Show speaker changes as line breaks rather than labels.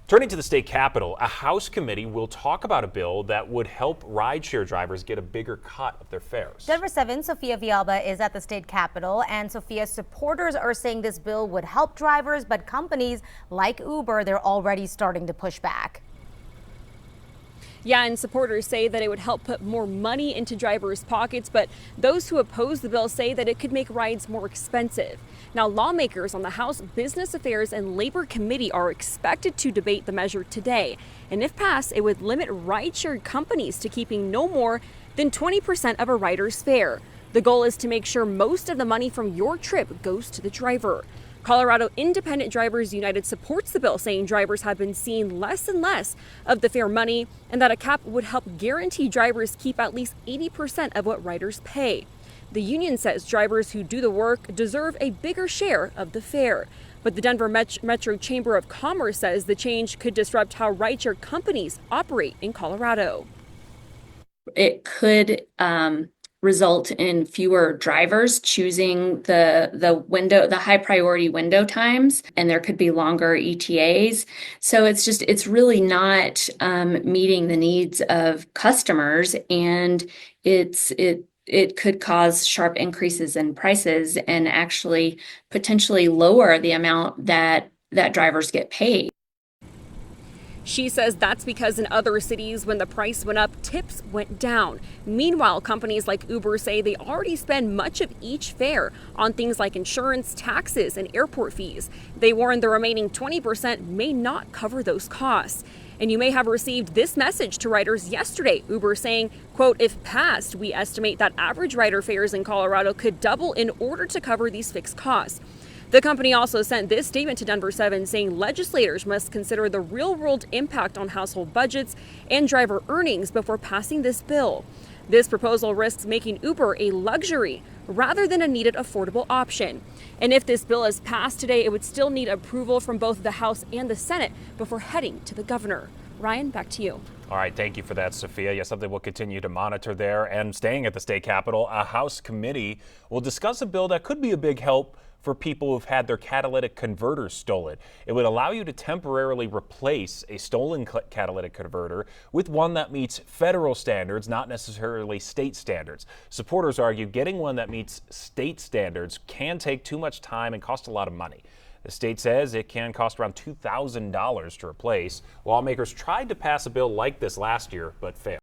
Turning to the state capitol, a House committee will talk about a bill that would help rideshare drivers get a bigger cut of their fares.
Denver 7's Sofia Villalba is at the state capitol, and Sofia's supporters are saying this bill would help drivers, but companies like Uber, they're already starting to push back.
Yeah, and supporters say that it would help put more money into drivers' pockets, but those who oppose the bill say that it could make rides more expensive. Now, lawmakers on the House Business Affairs and Labor Committee are expected to debate the measure today. And if passed, it would limit rideshare companies to keeping no more than 20% of a rider's fare. The goal is to make sure most of the money from your trip goes to the driver. Colorado Independent Drivers United supports the bill, saying drivers have been seeing less and less of the fare money and that a cap would help guarantee drivers keep at least 80% of what riders pay. The union says drivers who do the work deserve a bigger share of the fare. But the Denver Metro Chamber of Commerce says the change could disrupt how rideshare companies operate in Colorado.
It could result in fewer drivers choosing the high priority window times, and there could be longer ETAs. So it's really not meeting the needs of customers, and it could cause sharp increases in prices and actually potentially lower the amount that drivers get paid.
She says that's because in other cities, when the price went up, tips went down. Meanwhile, companies like Uber say they already spend much of each fare on things like insurance, taxes, and airport fees. They warn the remaining 20% may not cover those costs. And you may have received this message to riders yesterday, Uber saying, quote, if passed, we estimate that average rider fares in Colorado could double in order to cover these fixed costs. The company also sent this statement to Denver 7 saying legislators must consider the real-world impact on household budgets and driver earnings before passing this bill. This proposal risks making Uber a luxury rather than a needed affordable option. And if this bill is passed today, it would still need approval from both the House and the Senate before heading to the governor. Ryan, back to you.
All right, thank you for that, Sophia. Yes, something we'll continue to monitor there. And staying at the state capitol, a House committee will discuss a bill that could be a big help for people who've had their catalytic converters stolen. It would allow you to temporarily replace a stolen catalytic converter with one that meets federal standards, not necessarily state standards. Supporters argue getting one that meets state standards can take too much time and cost a lot of money. The state says it can cost around $2,000 to replace. Lawmakers tried to pass a bill like this last year, but failed.